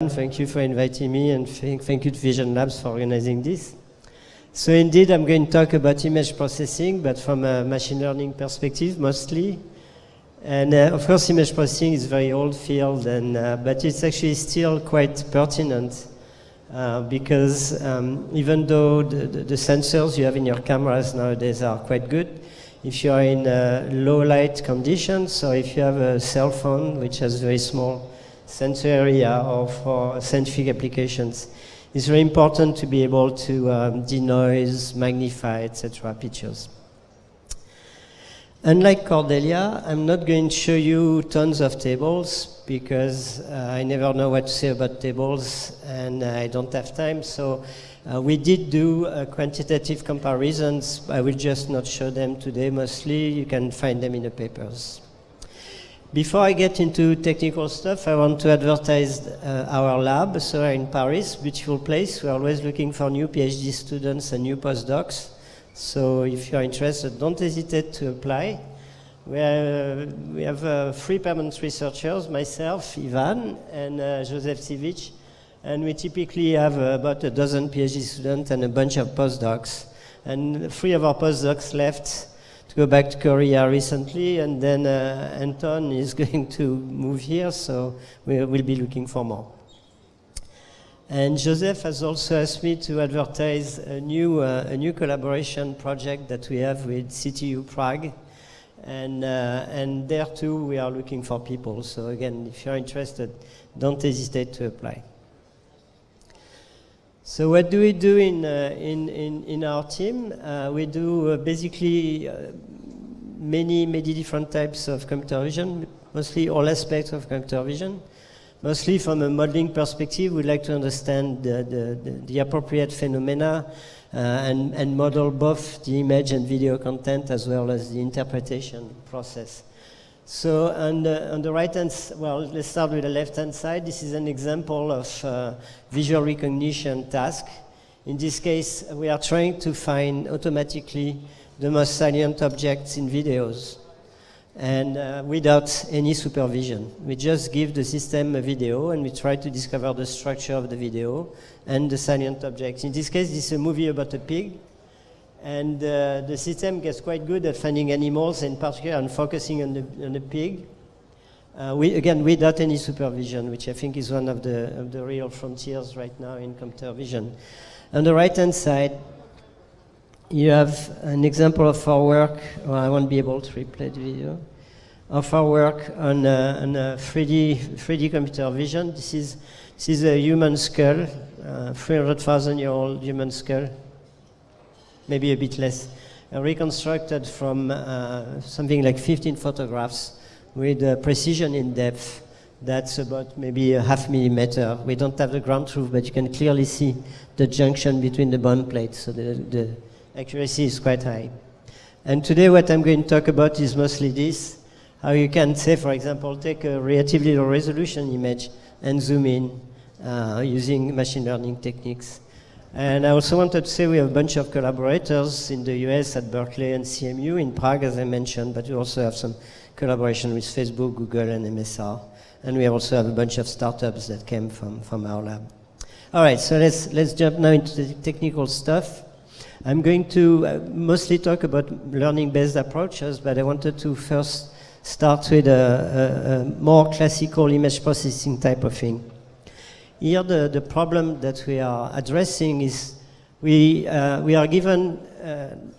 Ivan. Thank you for inviting me, and thank you to Vision Labs for organizing this. So indeed, I'm going to talk about image processing, but from a machine learning perspective mostly. And of course, image processing is a very old field, but it's actually still quite pertinent because even though the sensors you have in your cameras nowadays are quite good, if you are in low light conditions, or if you have a cell phone which has very small sensor area, or for scientific applications, it's very important to be able to denoise, magnify, etc. pictures. Unlike Cordelia, I'm not going to show you tons of tables because I never know what to say about tables and I don't have time. So we did do quantitative comparisons. I will just not show them today mostly. You can find them in the papers. Before I get into technical stuff, I want to advertise our lab. So we're in Paris, beautiful place. We're always looking for new PhD students and new postdocs. So if you're interested, don't hesitate to apply. We have 3 permanent researchers, myself, Ivan, and Joseph Sivic. And we typically have about a dozen PhD students and a bunch of postdocs. And 3 of our postdocs left to go back to Korea recently, and then Anton is going to move here, so we will be looking for more. And Joseph has also asked me to advertise a new collaboration project that we have with CTU Prague, and there too we are looking for people. So again, if you're interested, don't hesitate to apply. So what do we do in our team? We do basically many different types of computer vision, mostly all aspects of computer vision. Mostly from a modeling perspective, we'd like to understand the appropriate phenomena and model both the image and video content as well as the interpretation process. So on the right-hand, well, let's start with the left-hand side. This is an example of visual recognition task. In this case, we are trying to find automatically the most salient objects in videos, and without any supervision. We just give the system a video, and we try to discover the structure of the video and the salient objects. In this case, this is a movie about a pig. And the system gets quite good at finding animals, in particular and focusing on the pig. Again, without any supervision, which I think is one of the real frontiers right now in computer vision. On the right-hand side, you have an example of our work. Well, I won't be able to replay the video. Of our work on 3D computer vision. This is a human skull, 300,000-year-old human skull. Maybe a bit less, reconstructed from something like 15 photographs with precision in depth that's about maybe a half millimeter. We don't have the ground truth, but you can clearly see the junction between the bone plates, so the accuracy is quite high. And today what I'm going to talk about is mostly this, how you can say, for example, take a relatively low resolution image and zoom in using machine learning techniques. And I also wanted to say we have a bunch of collaborators in the US at Berkeley and CMU, in Prague, as I mentioned, but we also have some collaboration with Facebook, Google, and MSR. And we also have a bunch of startups that came from our lab. All right, so let's jump now into the technical stuff. I'm going to mostly talk about learning-based approaches, but I wanted to first start with a more classical image processing type of thing. Here, the problem that we are addressing is we are given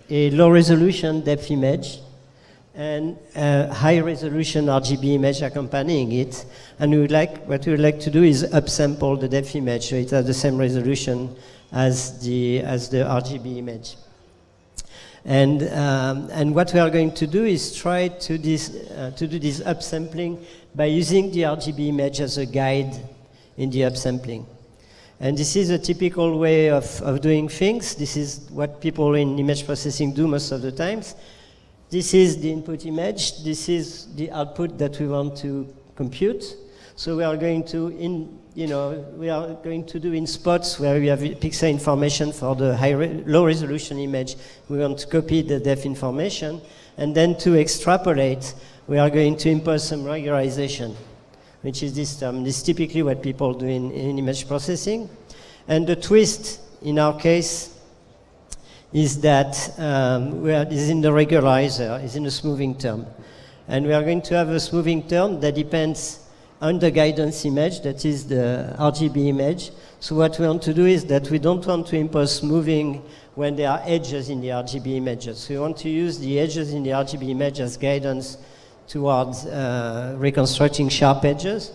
a low-resolution depth image and a high-resolution RGB image accompanying it, and what we would like to do is upsample the depth image so it has the same resolution as the RGB image. And what we are going to do is try to do this upsampling by using the RGB image as a guide in the upsampling. And this is a typical way of doing things. This is what people in image processing do most of the times. This is the input image. This is the output that we want to compute. So we are going to do in spots where we have pixel information for the low resolution image. We want to copy the depth information, and then to extrapolate, we are going to impose some regularization which is this term. This is typically what people do in image processing. And the twist in our case is that is in the regularizer, is in a smoothing term. And we are going to have a smoothing term that depends on the guidance image, that is the RGB image. So what we want to do is that we don't want to impose smoothing when there are edges in the RGB images. So we want to use the edges in the RGB image as guidance towards reconstructing sharp edges.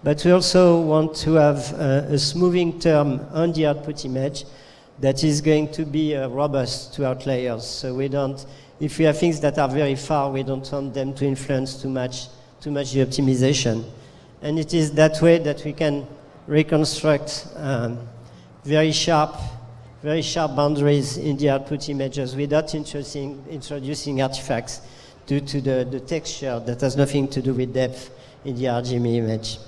But we also want to have a smoothing term on the output image that is going to be robust to outliers. So we don't, if we have things that are very far, we don't want them to influence too much the optimization. And it is that way that we can reconstruct very sharp boundaries in the output images without introducing artifacts due to the texture that has nothing to do with depth in the RGB image.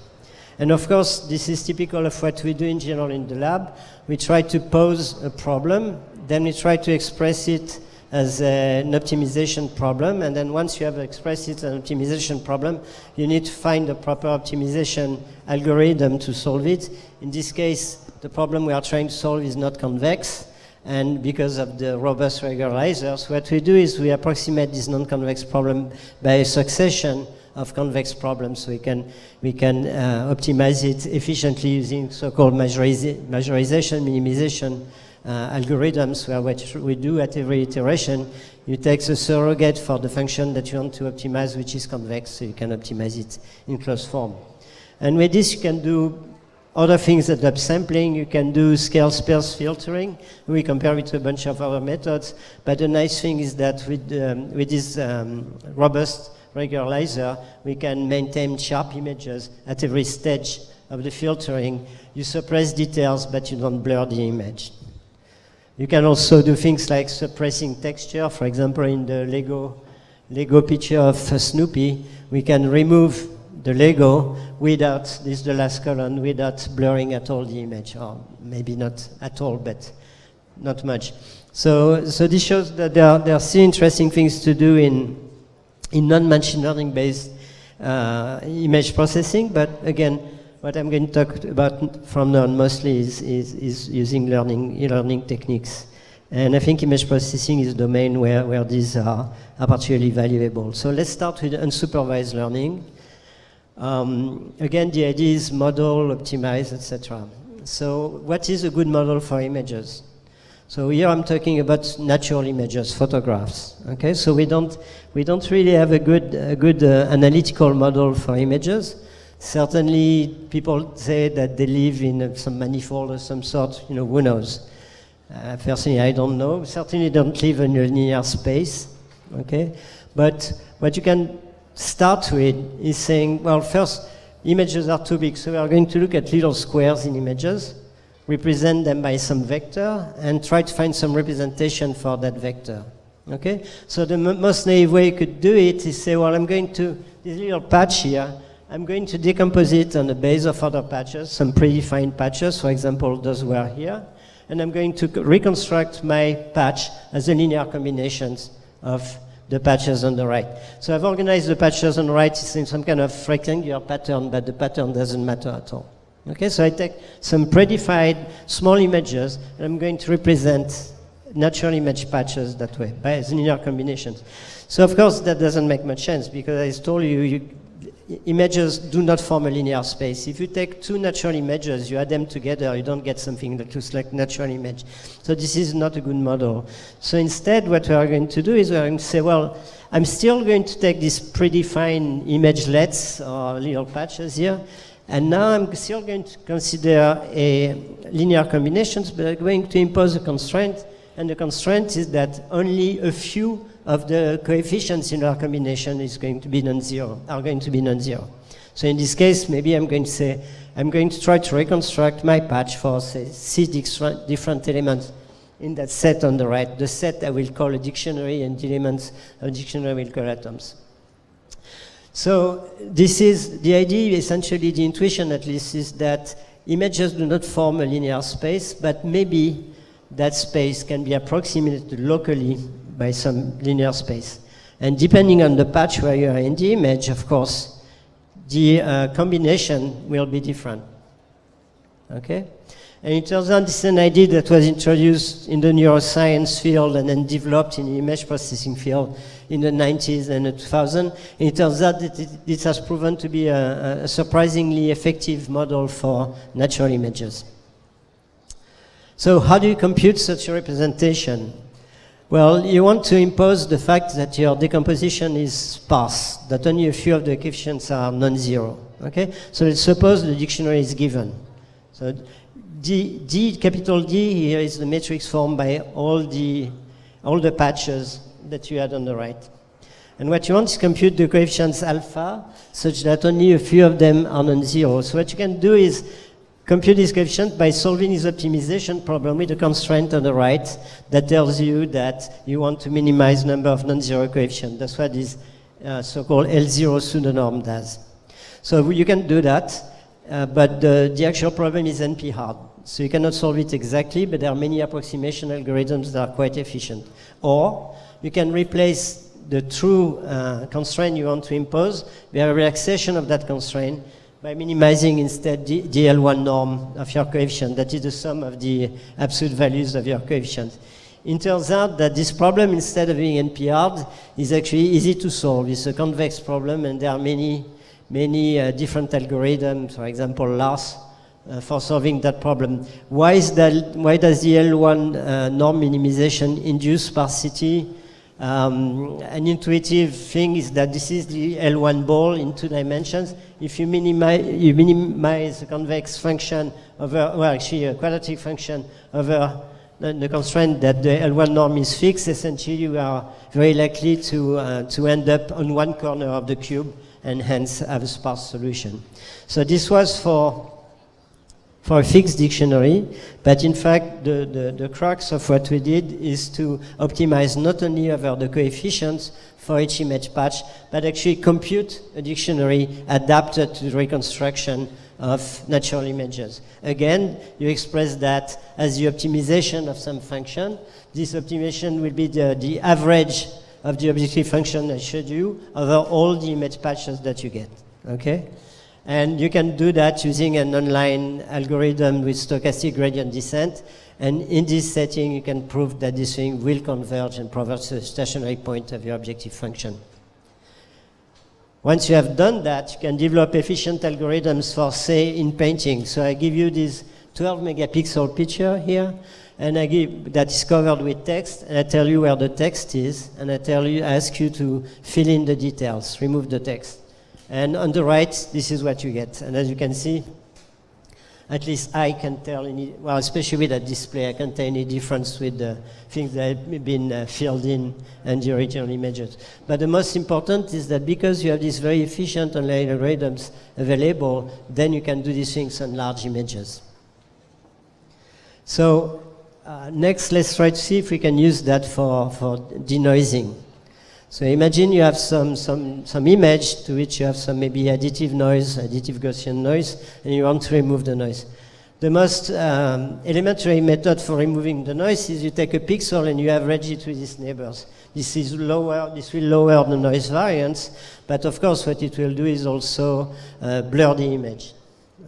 And of course, this is typical of what we do in general in the lab. We try to pose a problem, then we try to express it as an optimization problem, and then once you have expressed it as an optimization problem, you need to find the proper optimization algorithm to solve it. In this case, the problem we are trying to solve is not convex, and because of the robust regularizers, what we do is we approximate this non-convex problem by a succession of convex problems. So we can optimize it efficiently using so-called majorization, minimization algorithms, where what we do at every iteration, you take the surrogate for the function that you want to optimize, which is convex, so you can optimize it in closed form. And with this, you can do other things at upsampling. You can do scale sparse filtering. We compare it to a bunch of other methods. But the nice thing is that with this robust regularizer, we can maintain sharp images at every stage of the filtering. You suppress details, but you don't blur the image. You can also do things like suppressing texture. For example, in the Lego picture of Snoopy, we can remove the Lego without, this is the last column, without blurring at all the image, or maybe not at all, but not much. So this shows that there are still interesting things to do in non-machine learning based image processing, but again, what I'm going to talk about from now on mostly is using e-learning techniques. And I think image processing is a domain where these are particularly valuable. So let's start with unsupervised learning. Again, the idea is model, optimize, etc. So what is a good model for images? So here I'm talking about natural images, photographs. Okay, so we don't really have a good analytical model for images. Certainly, people say that they live in some manifold of some sort. You know, who knows? Personally, I don't know. Certainly, don't live in a linear space. Okay, but what you can start with is saying, well, first, images are too big, so we are going to look at little squares in images, represent them by some vector, and try to find some representation for that vector. Okay, so the most naive way you could do it is say, well, I'm going to this little patch here. I'm going to decompose it on the base of other patches, some predefined patches, for example, those were here, and I'm going to reconstruct my patch as a linear combinations of the patches on the right. So I've organized the patches on the right in some kind of rectangular pattern, but the pattern doesn't matter at all. Okay, so I take some predefined small images, and I'm going to represent natural image patches that way, by linear combinations. So of course that doesn't make much sense, because I told you, images do not form a linear space. If you take two natural images, you add them together, you don't get something that looks like natural image. So this is not a good model. So instead, what we are going to do is we are going to say, well, I'm still going to take these predefined imagelets or little patches here, and now I'm still going to consider a linear combinations, but I'm going to impose a constraint, and the constraint is that only a few of the coefficients in our combination are going to be non-zero. So in this case, maybe I'm going to say, I'm going to try to reconstruct my patch for, say, 6 different elements in that set on the right. The set I will call a dictionary, and the elements of a dictionary will call atoms. So this is the idea, essentially the intuition at least, is that images do not form a linear space, but maybe that space can be approximated locally by some linear space. And depending on the patch where you are in the image, of course, the combination will be different. Okay? And it turns out this is an idea that was introduced in the neuroscience field and then developed in the image processing field in the 90s and the 2000s. And it turns out that this has proven to be a surprisingly effective model for natural images. So how do you compute such a representation? Well, you want to impose the fact that your decomposition is sparse, that only a few of the coefficients are non-zero. Okay? So let's suppose the dictionary is given. So capital D here is the matrix formed by all the patches that you had on the right. And what you want is compute the coefficients alpha such that only a few of them are non-zero. So what you can do is compute this coefficient by solving this optimization problem with a constraint on the right that tells you that you want to minimize number of non-zero coefficients. That's what this so-called L0 pseudonorm does. So you can do that, but the actual problem is NP-hard. So you cannot solve it exactly, but there are many approximation algorithms that are quite efficient. Or you can replace the true constraint you want to impose by a relaxation of that constraint by minimizing instead the L1 norm of your coefficient. That is the sum of the absolute values of your coefficient. It turns out that this problem, instead of being NP-hard, is actually easy to solve. It's a convex problem, and there are many different algorithms, for example, LARS, for solving that problem. Why does the L1 norm minimization induce sparsity? An intuitive thing is that this is the L1 ball in 2 dimensions. If you minimize a convex function over, well, actually a quadratic function over the constraint that the L1 norm is fixed, essentially you are very likely to end up on one corner of the cube and hence have a sparse solution. So this was for a fixed dictionary, but in fact the crux of what we did is to optimize not only over the coefficients for each image patch, but actually compute a dictionary adapted to the reconstruction of natural images. Again, you express that as the optimization of some function. This optimization will be the average of the objective function I showed you over all the image patches that you get. Okay? And you can do that using an online algorithm with stochastic gradient descent. And in this setting, you can prove that this thing will converge and provide the stationary point of your objective function. Once you have done that, you can develop efficient algorithms for, say, in painting. So I give you this 12 megapixel picture here, and that is covered with text, and I tell you where the text is, and I ask you to fill in the details, remove the text. And on the right, this is what you get. And as you can see, at least I can tell well, especially with that display, I can't tell any difference with the things that have been filled in and the original images. But the most important is that because you have these very efficient online algorithms available, then you can do these things on large images. So next, let's try to see if we can use that for denoising. So imagine you have some image to which you have some maybe additive noise, additive Gaussian noise, and you want to remove the noise. The most elementary method for removing the noise is you take a pixel and you average it with its neighbors. This will lower the noise variance, but of course what it will do is also blur the image.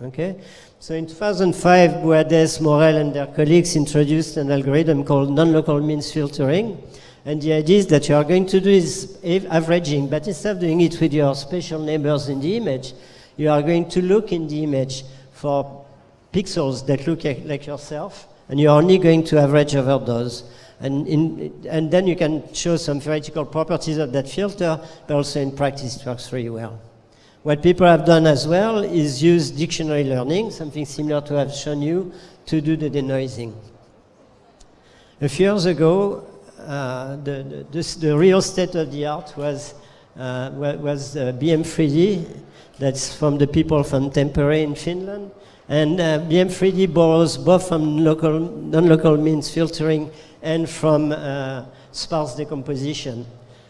Okay? So in 2005, Boades, Morel, and their colleagues introduced an algorithm called non-local means filtering. And the idea is that you are going to do is averaging, but instead of doing it with your spatial neighbors in the image, you are going to look in the image for pixels that look like yourself, and you're only going to average over those. And then you can show some theoretical properties of that filter, but also in practice it works really well. What people have done as well is use dictionary learning, something similar to what I've shown you, to do the denoising. A few years ago, the real state of the art was BM3D. That's from the people from Tampere in Finland. And BM3D borrows both from non-local means filtering and from sparse decomposition.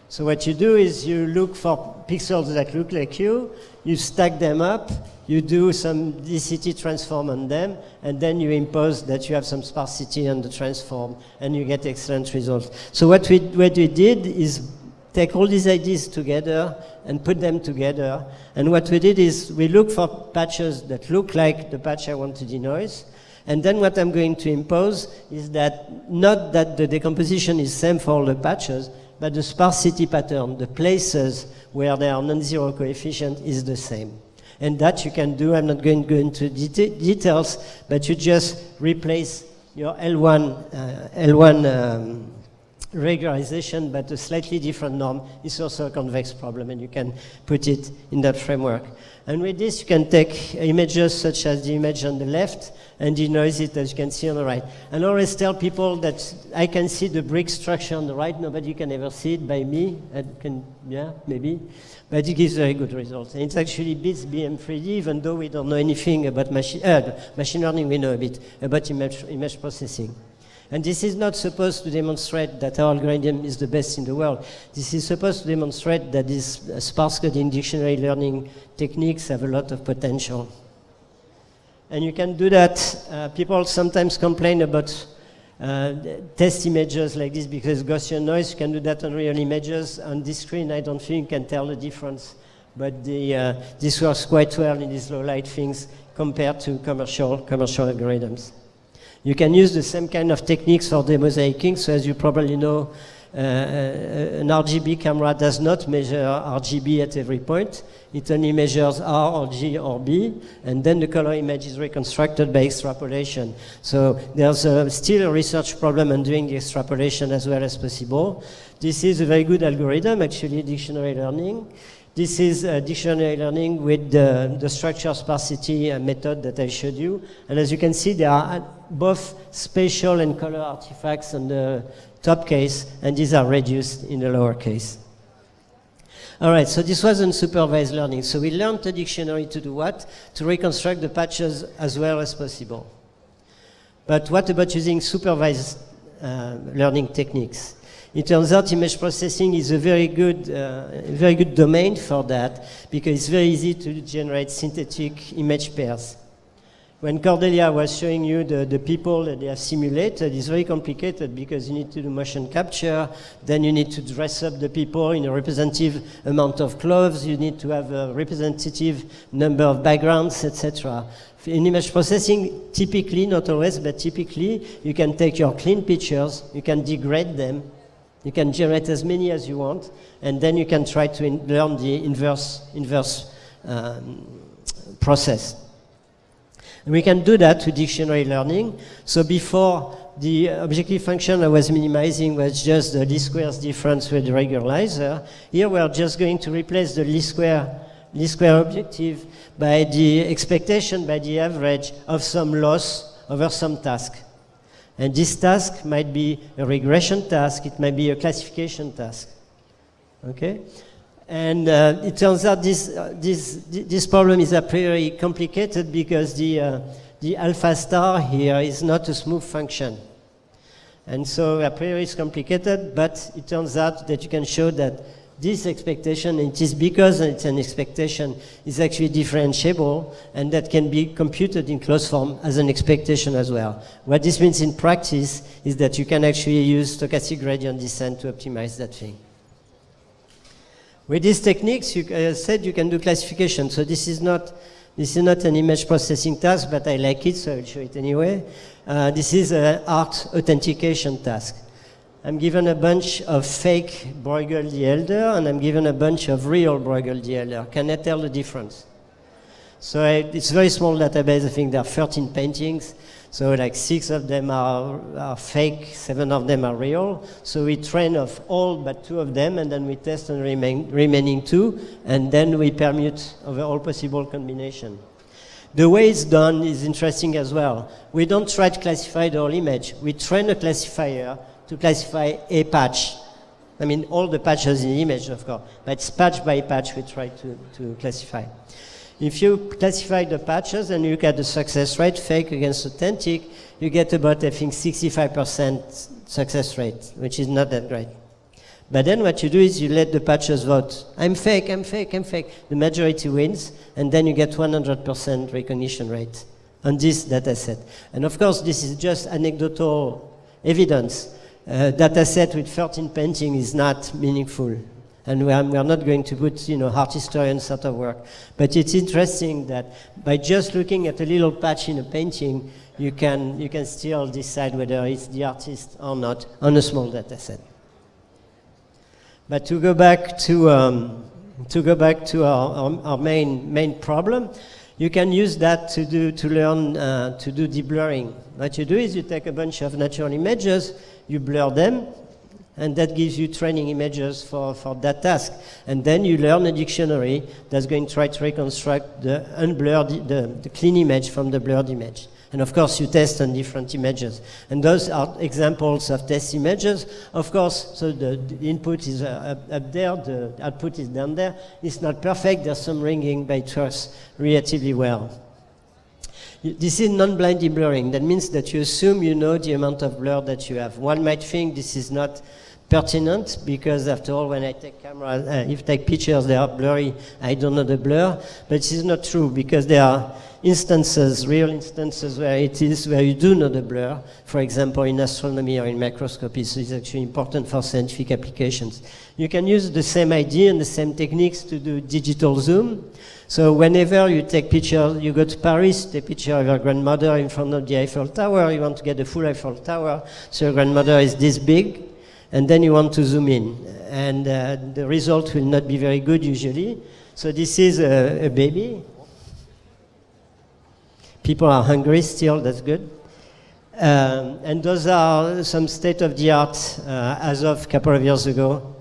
So what you do is you look for pixels that look like you stack them up, you do some DCT transform on them, and then you impose that you have some sparsity on the transform, and you get excellent results. So what we did is take all these ideas together and put them together. And what we did is we look for patches that look like the patch I want to denoise. And then what I'm going to impose is that not that the decomposition is same for all the patches, but the sparsity pattern, the places where there are non-zero coefficient is the same. And that you can do, I'm not going to go into details, but you just replace your L1 regularization, but a slightly different norm is also a convex problem, and you can put it in that framework. And with this, you can take images such as the image on the left and denoise it, as you can see on the right. And I always tell people that I can see the brick structure on the right. Nobody can ever see it by me. I can, yeah, maybe. But it gives very good results. And it actually beats BM3D, even though we don't know anything about machine learning. We know a bit about image processing. And this is not supposed to demonstrate that our algorithm is the best in the world. This is supposed to demonstrate that these sparse coding dictionary learning techniques have a lot of potential. And you can do that. People sometimes complain about test images like this because Gaussian noise. You can do that on real images. On this screen, I don't think you can tell the difference. But this works quite well in these low light things compared to commercial algorithms. You can use the same kind of techniques for demosaicing. So as you probably know, an RGB camera does not measure RGB at every point. It only measures R or G or B, and then the color image is reconstructed by extrapolation. So there's still a research problem on doing the extrapolation as well as possible. This is a very good algorithm, actually, dictionary learning. This is dictionary learning with the structure sparsity method that I showed you. And as you can see, there are both spatial and color artifacts on the top case, and these are reduced in the lower case. All right, so this was unsupervised learning. So we learned the dictionary to do what? To reconstruct the patches as well as possible. But what about using supervised learning techniques? It turns out image processing is a very good domain for that, because it's very easy to generate synthetic image pairs. When Cordelia was showing you the people that they have simulated, it's very complicated because you need to do motion capture, then you need to dress up the people in a representative amount of clothes, you need to have a representative number of backgrounds, etc. In image processing, typically, not always, but typically, you can take your clean pictures, you can degrade them, you can generate as many as you want, and then you can try to learn the inverse process. And we can do that with dictionary learning. So before, the objective function I was minimizing was just the least squares difference with the regularizer. Here we are just going to replace the least square objective by the expectation, by the average of some loss over some task. And this task might be a regression task, it might be a classification task. Okay? And it turns out this problem is a priori complicated because the alpha star here is not a smooth function. And so a priori it's complicated, but it turns out that you can show that this expectation, and it is because it's an expectation, is actually differentiable, and that can be computed in closed form as an expectation as well. What this means in practice is that you can actually use stochastic gradient descent to optimize that thing. With these techniques, as I said, you can do classification. So this is not an image processing task, but I like it, so I'll show it anyway. This is an art authentication task. I'm given a bunch of fake Bruegel the Elder, and I'm given a bunch of real Bruegel the Elder. Can I tell the difference? So it's a very small database. I think there are 13 paintings. So like 6 of them are fake, 7 of them are real. So we train of all but 2 of them, and then we test on the remaining 2, and then we permute over all possible combination. The way it's done is interesting as well. We don't try to classify the whole image. We train a classifier to classify a patch. I mean, all the patches in the image, of course, but it's patch by patch we try to classify. If you classify the patches and you get the success rate, fake against authentic, you get about, I think, 65% success rate, which is not that great. But then what you do is you let the patches vote. I'm fake, I'm fake, I'm fake. The majority wins, and then you get 100% recognition rate on this data set. And of course, this is just anecdotal evidence. Data set with 13 paintings is not meaningful And we are not going to put, art historian sort of work. But it's interesting that by just looking at a little patch in a painting, you can still decide whether it's the artist or not on a small data set. But to go back to our main problem, you can use that to learn to do deblurring. What you do is you take a bunch of natural images, you blur them, and that gives you training images for that task. And then you learn a dictionary that's going to try to reconstruct the unblurred, the clean image from the blurred image. And of course, you test on different images. And those are examples of test images. Of course, so the input is up there, the output is down there. It's not perfect, there's some ringing, but it works relatively well. This is non-blind deblurring. That means that you assume you know the amount of blur that you have. One might think this is not pertinent because, after all, when I take if I take pictures, they are blurry. I don't know the blur, but this is not true because there are instances, real instances, where you do know the blur. For example, in astronomy or in microscopy, so it's actually important for scientific applications. You can use the same idea and the same techniques to do digital zoom. So whenever you take pictures, you go to Paris, take a picture of your grandmother in front of the Eiffel Tower, you want to get the full Eiffel Tower, so your grandmother is this big, and then you want to zoom in. And the result will not be very good usually. So this is a baby. People are hungry still, that's good. And those are some state-of-the-art as of a couple of years ago.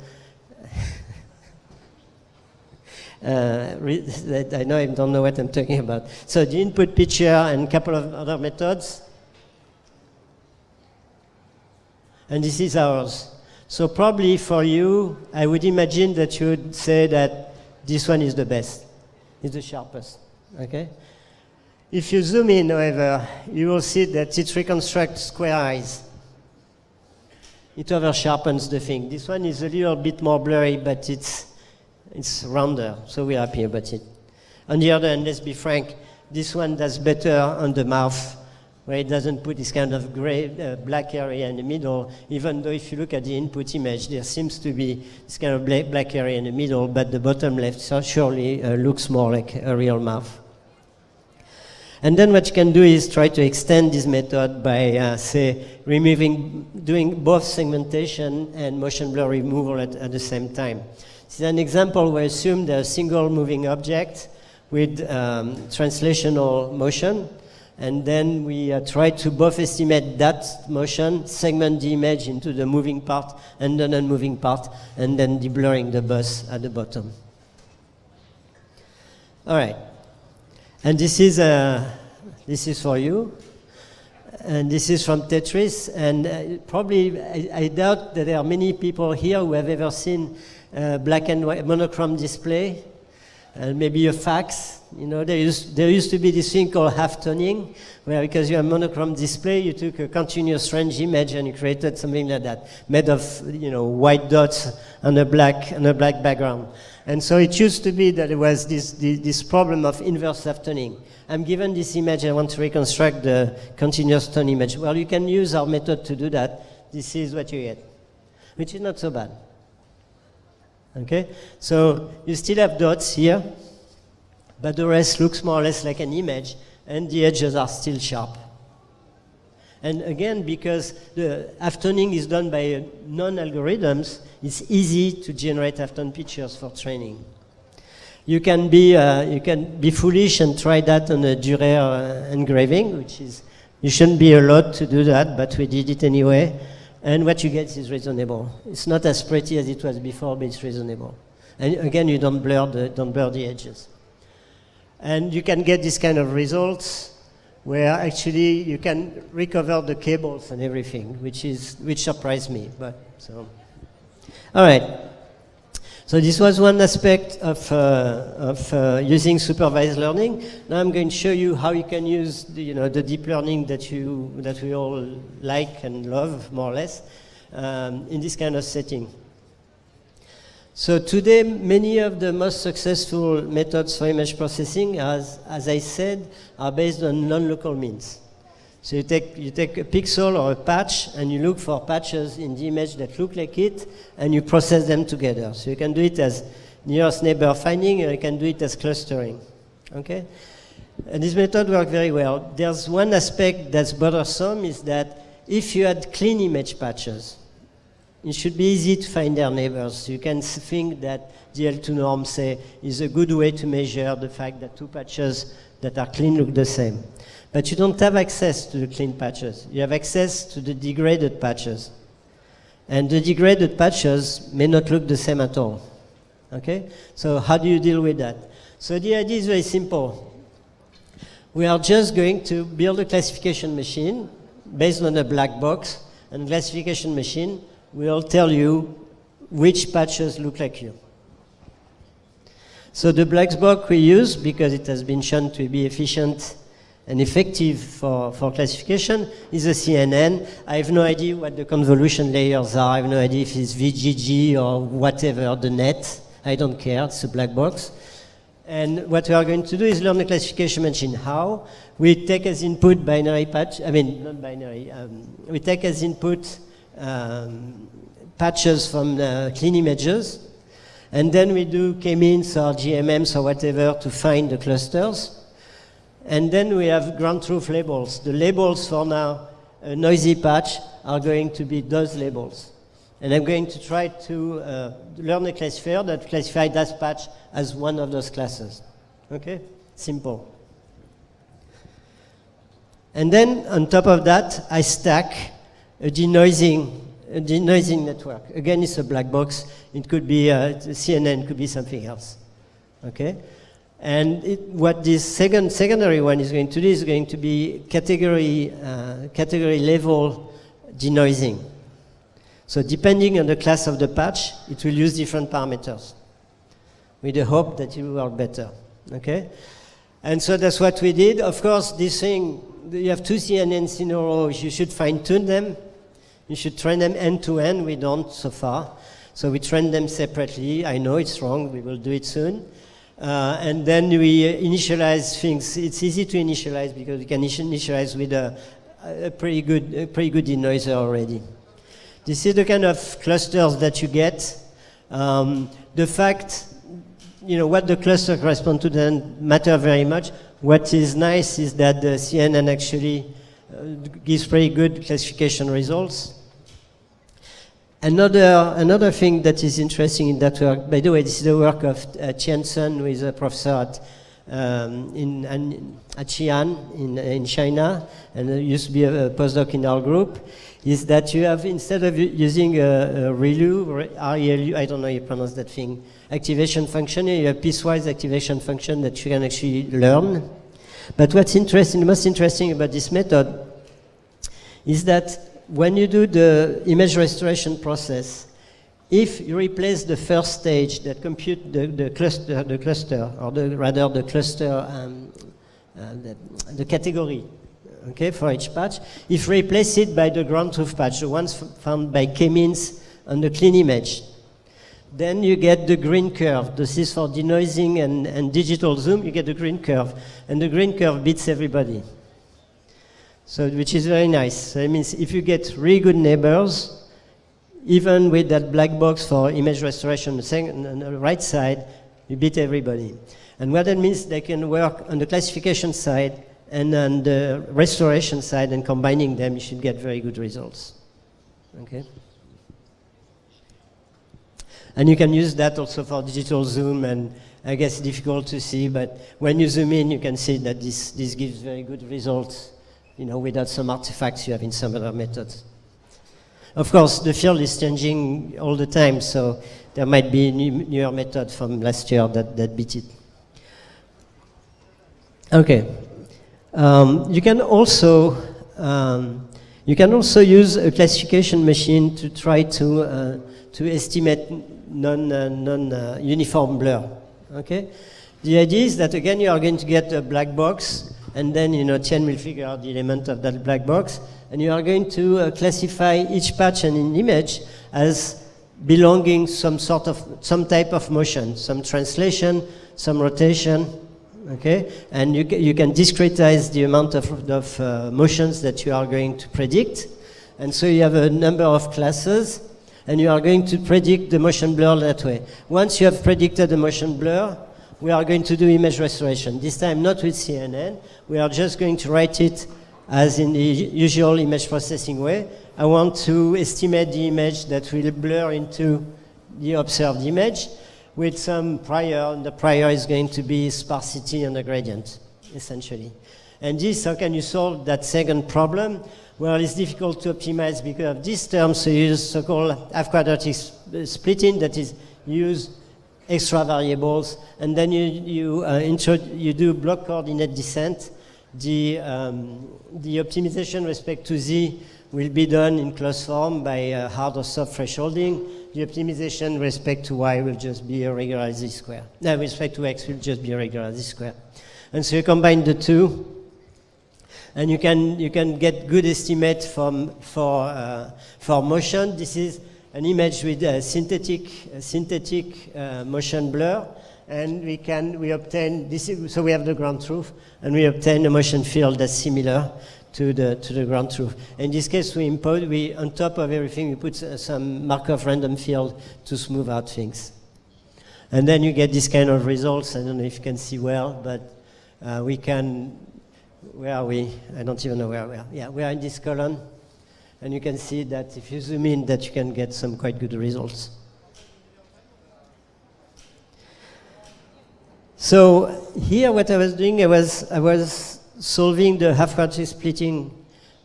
I know I don't know what I'm talking about. So the input picture and a couple of other methods. And this is ours. So probably for you, I would imagine that you would say that this one is the best, is the sharpest, okay? If you zoom in, however, you will see that it reconstructs square eyes. It over sharpens the thing. This one is a little bit more blurry, but it's rounder, so we're happy about it. On the other hand, let's be frank, this one does better on the mouth, where it doesn't put this kind of gray, black area in the middle, even though if you look at the input image, there seems to be this kind of black area in the middle, but the bottom left surely looks more like a real mouth. And then what you can do is try to extend this method by, doing both segmentation and motion blur removal at the same time. This is an example where I assume there's a single moving object with translational motion, and then we try to both estimate that motion, segment the image into the moving part and the non-moving part, and then deblurring the bus at the bottom. All right. And this is for you, and this is from Tetris. And probably, I doubt that there are many people here who have ever seen black and white monochrome display, maybe a fax. You know, there used to be this thing called half-toning, where because you have monochrome display, you took a continuous range image and you created something like that, made of white dots on a black background. And so it used to be that there was this problem of inverse half-toning. I'm given this image, I want to reconstruct the continuous tone image. Well, you can use our method to do that. This is what you get, which is not so bad. Okay, so you still have dots here, but the rest looks more or less like an image, and the edges are still sharp. And again, because the half-toning is done by non-algorithms, it's easy to generate half-tone pictures for training. You can be foolish and try that on a Dürer engraving, which is, you shouldn't be allowed to do that, but we did it anyway. And what you get is reasonable. It's not as pretty as it was before, but it's reasonable. And again, you don't blur the edges. And you can get this kind of results where actually you can recover the cables and everything, which surprised me. But so, all right. So this was one aspect of using supervised learning. Now I'm going to show you how you can use the deep learning that we all like and love more or less in this kind of setting. So today, many of the most successful methods for image processing, as I said, are based on non-local means. So you take a pixel or a patch, and you look for patches in the image that look like it, and you process them together. So you can do it as nearest neighbor finding, or you can do it as clustering. Okay? And this method works very well. There's one aspect that's bothersome, is that if you had clean image patches, it should be easy to find their neighbors. You can think that the L2 norm, say, is a good way to measure the fact that two patches that are clean look the same. But you don't have access to the clean patches. You have access to the degraded patches. And the degraded patches may not look the same at all. Okay? So how do you deal with that? So the idea is very simple. We are just going to build a classification machine based on a black box, and classification machine will tell you which patches look like you. So the black box we use, because it has been shown to be efficient and effective for classification, is a CNN. I have no idea what the convolution layers are. I have no idea if it's VGG or whatever, the net. I don't care, it's a black box. And what we are going to do is learn the classification machine. How? We take as input binary patch, not binary, we take as input patches from clean images, and then we do k-means or GMMs or whatever to find the clusters. And then we have ground truth labels. The labels for now, a noisy patch, are going to be those labels. And I'm going to try to learn a classifier that classifies that patch as one of those classes. Okay? Simple. And then, on top of that, I stack a denoising network. Again, it's a black box. It could be CNN, could be something else. Okay? And what this secondary one is going to do is going to be category level denoising. So depending on the class of the patch, it will use different parameters, with the hope that it will work better. Okay? And so that's what we did. Of course, this thing, you have two CNNs in a row. You should fine-tune them. You should train them end-to-end. We don't so far. So we train them separately. I know it's wrong. We will do it soon. And then we initialize things. It's easy to initialize because we can initialize with a pretty good denoiser already. This is the kind of clusters that you get. The fact, what the cluster corresponds to doesn't matter very much. What is nice is that the CNN actually gives pretty good classification results. Another thing that is interesting in that work, by the way, this is the work of Qian Sun, who is a professor at Xi'an in China, and used to be a postdoc in our group, is that you have, instead of using a ReLU, I don't know how you pronounce that thing, activation function, you have piecewise activation function that you can actually learn. But what's interesting, the most interesting about this method is that when you do the image restoration process, if you replace the first stage that compute the cluster, or the category, okay, for each patch, if you replace it by the ground truth patch, the ones found by k-means on the clean image, then you get the green curve. This is for denoising and digital zoom, you get the green curve. And the green curve beats everybody. So, which is very nice. So it means if you get really good neighbors, even with that black box for image restoration on the right side, you beat everybody. And what that means, they can work on the classification side and on the restoration side, and combining them, you should get very good results. Okay? And you can use that also for digital zoom, and I guess it's difficult to see, but when you zoom in, you can see that this gives very good results, without some artifacts you have in some other methods. Of course, the field is changing all the time, so there might be a newer method from last year that beat it. Okay. You can also use a classification machine to try to estimate non-uniform blur. Okay, the idea is that again you are going to get a black box, and then Qian will figure out the element of that black box, and you are going to classify each patch and an image as belonging some type of motion, some translation, some rotation, Okay, and you can discretize the amount of motions that you are going to predict, and so you have a number of classes, and you are going to predict the motion blur that way. Once you have predicted the motion blur, we are going to do image restoration. This time not with CNN, we are just going to write it as in the usual image processing way. I want to estimate the image that will blur into the observed image with some prior, and the prior is going to be sparsity and the gradient, essentially. And this, how can you solve that second problem? Well, it's difficult to optimize because of this term, so you use so-called half-quadratic splitting, that is, use extra variables, and then you do block coordinate descent. The optimization respect to z will be done in closed form by hard or soft thresholding. The optimization respect to y will just be a regular z square. No, respect to x will just be a regular z square. And so you combine the two, and you can get good estimate for motion. This is an image with a synthetic motion blur, and we obtain this. So we have the ground truth, and we obtain a motion field that's similar to the ground truth. In this case, we on top of everything, we put some Markov random field to smooth out things, and then you get this kind of results. I don't know if you can see well, but we can. Where are we? I don't even know where we are. Yeah, we are in this column, and you can see that if you zoom in, that you can get some quite good results. So here, what I was doing, I was solving the half-quadratic splitting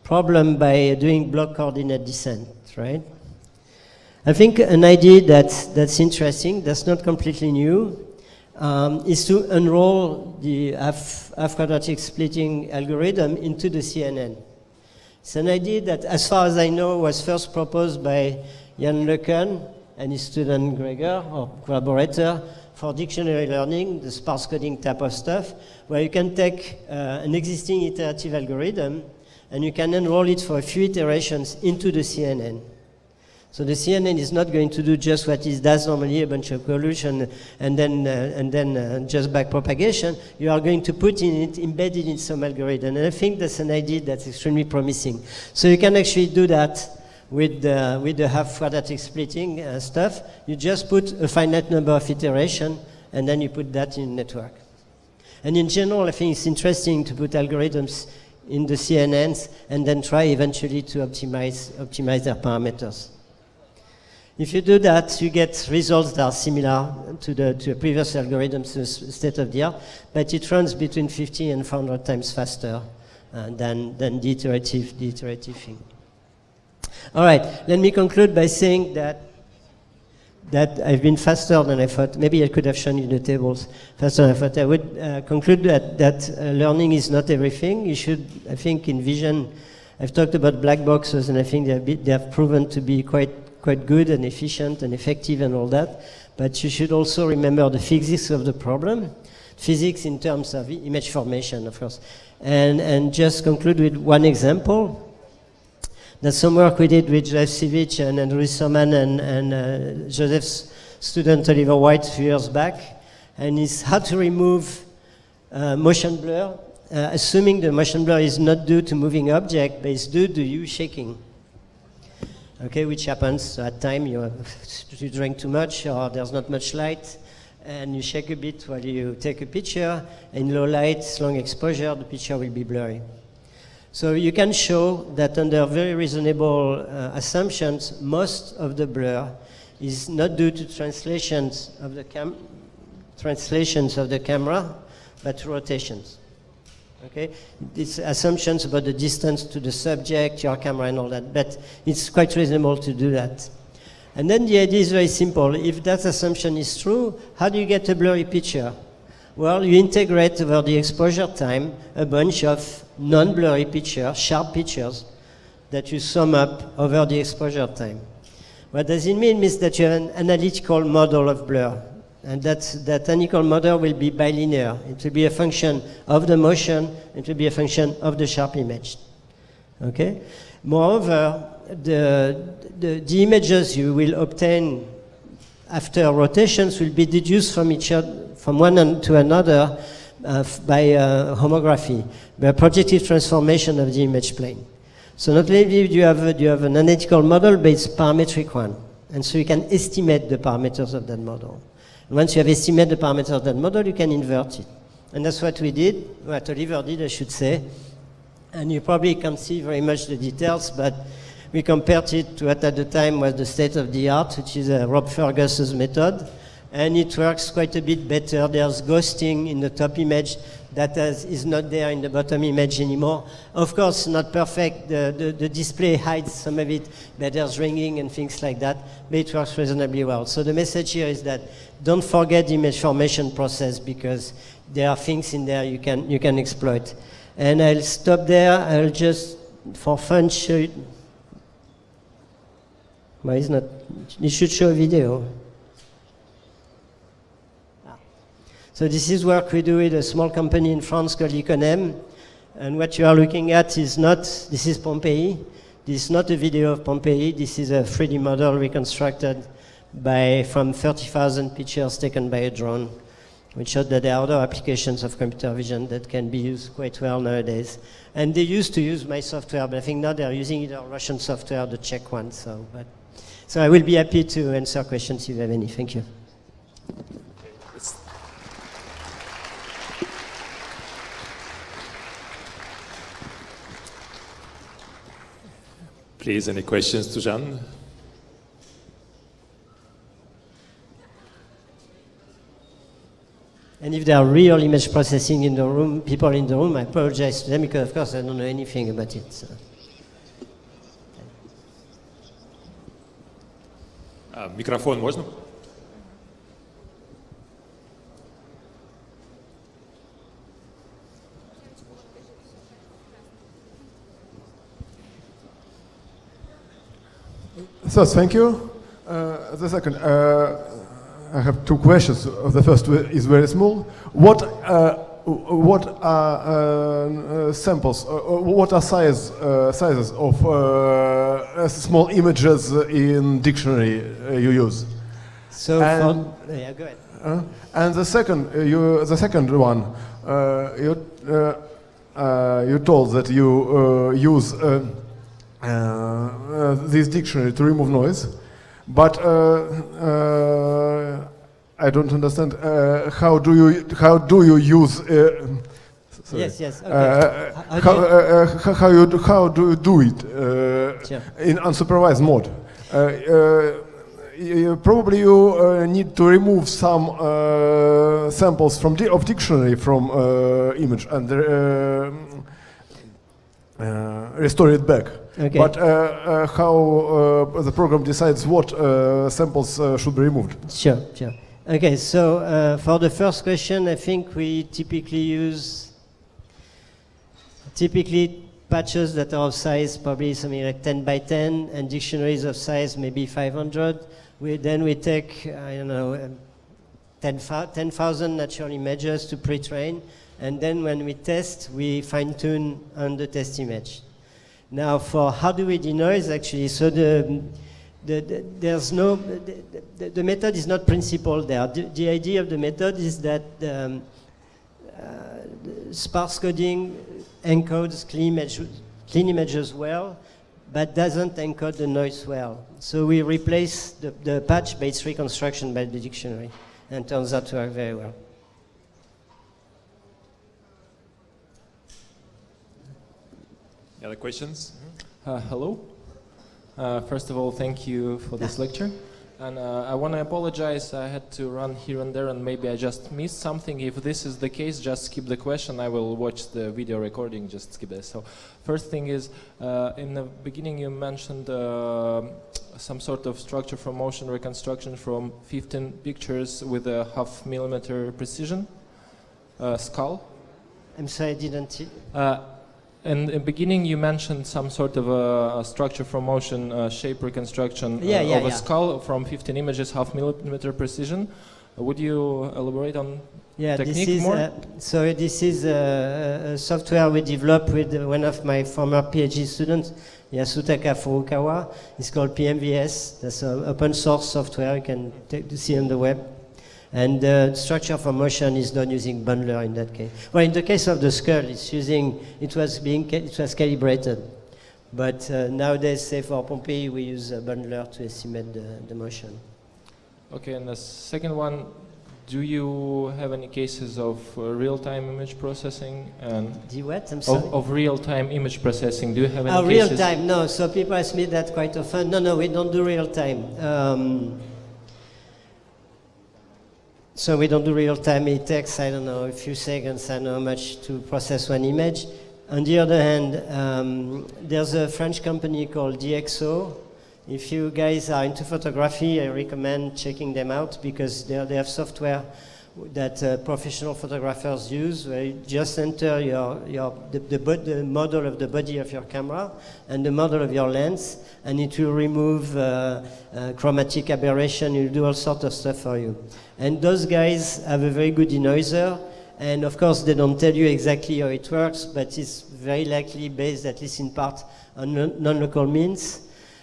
problem by doing block coordinate descent, right? I think an idea that's interesting, that's not completely new, is to enroll the half-quadratic splitting algorithm into the CNN. It's an idea that, as far as I know, was first proposed by Jan LeCun and his student Gregor, or collaborator, for dictionary learning, the sparse coding type of stuff, where you can take an existing iterative algorithm and you can enroll it for a few iterations into the CNN. So the CNN is not going to do just what it does normally, a bunch of collusion and then just backpropagation. You are going to put in it, embedded in some algorithm. And I think that's an idea that's extremely promising. So you can actually do that with the half-quadratic splitting stuff. You just put a finite number of iterations, and then you put that in network. And in general, I think it's interesting to put algorithms in the CNNs and then try eventually to optimize their parameters. If you do that, you get results that are similar to the previous algorithms, state of the art, but it runs between 50 and 400 times faster than the iterative thing. All right, let me conclude by saying that I've been faster than I thought. Maybe I could have shown you the tables faster than I thought. I would conclude that learning is not everything. You should, I think, envision. I've talked about black boxes, and I think they have proven to be quite good and efficient and effective and all that. But you should also remember the physics of the problem, physics in terms of image formation, of course. And just conclude with one example. That's some work we did with Joseph Sivic and Andrew Somman and Joseph's student Oliver White a few years back. And it's how to remove motion blur, assuming the motion blur is not due to moving object, but it's due to you shaking. Okay, which happens so at time you drink too much or there's not much light, and you shake a bit while you take a picture. In low light, long exposure, the picture will be blurry. So you can show that under very reasonable assumptions, most of the blur is not due to translations of the camera, but to rotations. Okay, it's assumptions about the distance to the subject, your camera, and all that. But it's quite reasonable to do that. And then the idea is very simple. If that assumption is true, how do you get a blurry picture? Well, you integrate over the exposure time a bunch of non-blurry pictures, sharp pictures, that you sum up over the exposure time. What does it mean? It means that you have an analytical model of blur. And that analytical model will be bilinear. It will be a function of the motion, it will be a function of the sharp image. Okay? Moreover, the images you will obtain after rotations will be deduced from each other, from one to another, by homography, by projective transformation of the image plane. So not only do you have an analytical model, but it's a parametric one. And so you can estimate the parameters of that model. And once you have estimated the parameters of that model, you can invert it. And that's what we did, what Oliver did, I should say. And you probably can't see very much the details, but we compared it to what at the time was the state of the art, which is Rob Fergus's method. And it works quite a bit better. There's ghosting in the top image that is not there in the bottom image anymore. Of course, not perfect. The display hides some of it, but there's ringing and things like that, but it works reasonably well. So the message here is that don't forget the image formation process, because there are things in there you can exploit. And I'll stop there. I'll just, for fun, show you. Well, it's not. You should show a video. So this is work we do with a small company in France called Iconem. And what you are looking at is not, this is Pompeii. This is not a video of Pompeii. This is a 3D model reconstructed from 30,000 pictures taken by a drone, which showed that there are other applications of computer vision that can be used quite well nowadays. And they used to use my software, but I think now they're using either Russian software or the Czech one. So I will be happy to answer questions if you have any. Thank you. Please, any questions to Jean? And if there are real image processing in the room, people in the room, I apologize to them, because of course I don't know anything about it. So. Микрофон можно? So, thank you. The second, I have two questions. The first is very small. What are samples? What are sizes of small images in dictionary you use? So, yeah, go ahead. And the second one, you told that you use this dictionary to remove noise, but I don't understand how do you use? Yes. Okay. How do you do it Sure. in unsupervised mode? Probably you need to remove some samples of dictionary from image and restore it back. Okay. But how the program decides what samples should be removed? Sure. Okay, so for the first question, I think we typically use patches that are of size probably something like 10 by 10, and dictionaries of size maybe 500. Then we take, 10,000 natural images to pre-train, and then when we test, we fine-tune on the test image. Now, for how do we denoise, actually, so the method is not principled there. The idea of the method is that sparse coding encodes clean images well, but doesn't encode the noise well. So we replace the patch by its reconstruction by the dictionary, and turns out to work very well. Any other questions? Hello. First of all, thank you for this lecture. And I want to apologize, I had to run here and there and maybe I just missed something. If this is the case, just skip the question. I will watch the video recording, just skip this. So first thing is, in the beginning you mentioned some sort of structure from motion reconstruction from 15 pictures with a 0.5 millimeter precision skull. I'm sorry, I didn't see. In the beginning, you mentioned some sort of a structure from motion shape reconstruction of a skull from 15 images, 0.5 millimeter precision. Would you elaborate on technique more? So this is a software we developed with one of my former PhD students, Yasutaka Furukawa. It's called PMVS. That's an open source software you can see on the web. And the structure for motion is done using bundler in that case. Well, in the case of the skull, it was calibrated. But nowadays, say for Pompeii, we use a bundler to estimate the motion. Okay, and the second one, do you have any cases of real-time image processing and The what? I'm sorry. of real-time image processing? Do you have any Real cases? time? No. So people ask me that quite often. No, we don't do real time. So we don't do real time. It takes, I don't know, a few seconds. I don't know how much to process one image. On the other hand, there's a French company called DxO. If you guys are into photography, I recommend checking them out because they have software that professional photographers use, where you just enter the model of the body of your camera and the model of your lens, and it will remove chromatic aberration. It will do all sorts of stuff for you. And those guys have a very good denoiser, and of course they don't tell you exactly how it works, but it's very likely based, at least in part, on non-local means.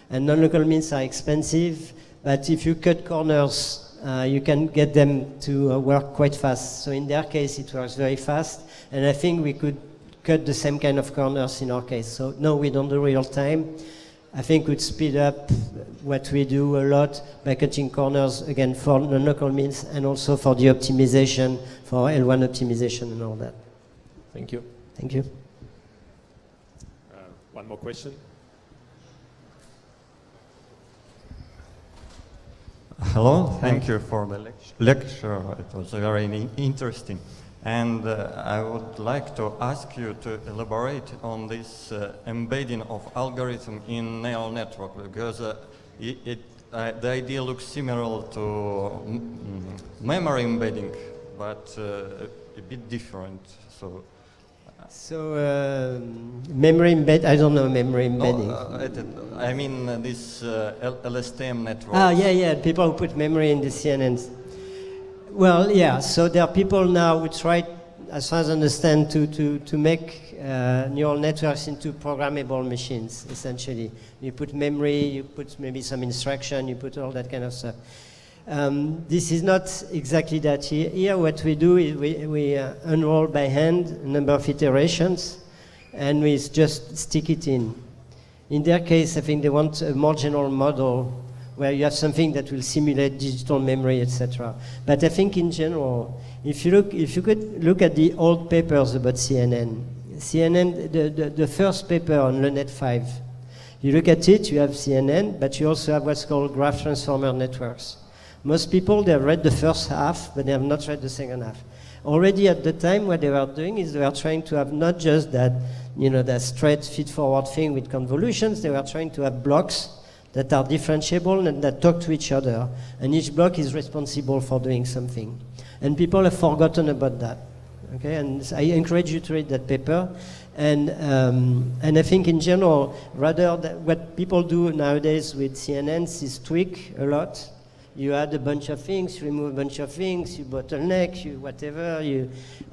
And non-local means are expensive, but if you cut corners, you can get them to work quite fast. So in their case, it works very fast, and I think we could cut the same kind of corners in our case. So no, we don't do real time. I think we'd speed up what we do a lot by cutting corners, again, for non-local means, and also for the optimization, for L1 optimization and all that. Thank you. Thank you. One more question. Hello, thank you for the lecture. It was very interesting. And I would like to ask you to elaborate on this embedding of algorithm in neural network, because the idea looks similar to memory embedding, but a bit different. So memory embed, I don't know memory embedding. I mean this LSTM network. Yeah, people who put memory in the CNNs. Well, yeah, so there are people now who try, as far as I understand, to make neural networks into programmable machines, essentially. You put memory, you put maybe some instruction, you put all that kind of stuff. This is not exactly that. Here what we do is we unroll by hand a number of iterations, and we just stick it in. In their case, I think they want a more general model where you have something that will simulate digital memory, etc. But I think in general, if you could look at the old papers about CNN, the first paper on LeNet 5, you look at it, you have CNN, but you also have what's called graph transformer networks. Most people, they have read the first half, but they have not read the second half. Already at the time, what they were doing is they were trying to have not just that, that straight feed-forward thing with convolutions, they were trying to have blocks that are differentiable and that talk to each other. And each block is responsible for doing something. And people have forgotten about that. Okay, and I encourage you to read that paper. And I think in general, rather what people do nowadays with CNNs is tweak a lot. You add a bunch of things, you remove a bunch of things, you bottleneck, you whatever.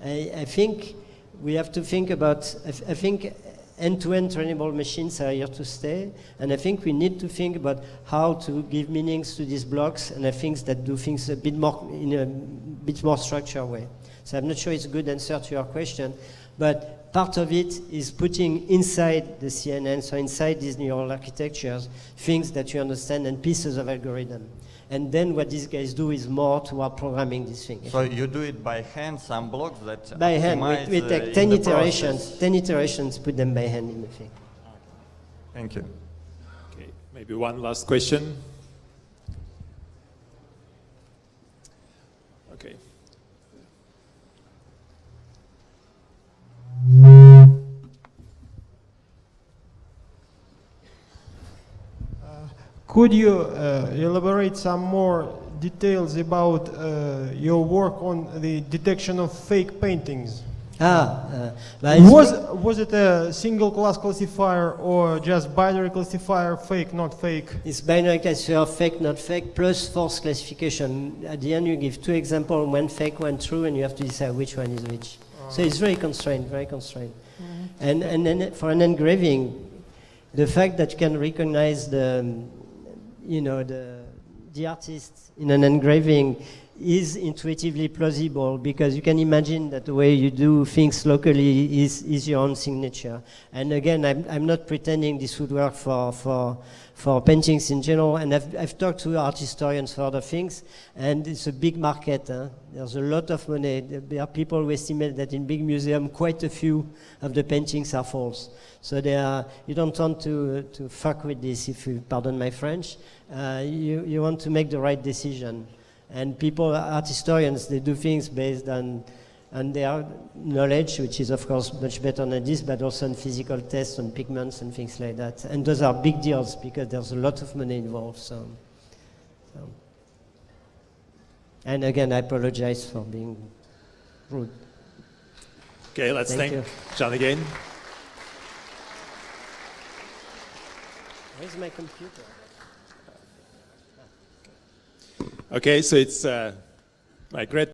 I think we have to think about, I think end-to-end trainable machines are here to stay, and I think we need to think about how to give meanings to these blocks, and I think that do things a bit more in a bit more structured way. So I'm not sure it's a good answer to your question, but part of it is putting inside the CNN, so inside these neural architectures, things that you understand and pieces of algorithm. And then what these guys do is more toward programming these things. So you do it by hand, some blocks that by hand. We take 10 iterations, process. 10 iterations, put them by hand in the thing. Thank you. Okay, maybe one last question. Okay. Could you elaborate some more details about your work on the detection of fake paintings? Was it a single class classifier or just binary classifier, fake, not fake? It's binary classifier, fake, not fake, plus false classification. At the end you give two examples, one fake, one true, and you have to decide which one is which. So it's very constrained, very constrained. Mm-hmm. And then for an engraving, the fact that you can recognize the artist in an engraving is intuitively plausible, because you can imagine that the way you do things locally is your own signature. And again, I'm not pretending this would work for paintings in general, and I've talked to art historians for other things, and it's a big market. There's a lot of money. There are people who estimate that in big museums, quite a few of the paintings are false. So you don't want to fuck with this, if you pardon my French. You want to make the right decision. And people, art historians, they do things based on their knowledge, which is of course much better than this, but also on physical tests, on pigments and things like that. And those are big deals because there's a lot of money involved. So. And again, I apologize for being rude. Okay, let's Thank thank you. John again. Where's my computer? Okay, so it's my great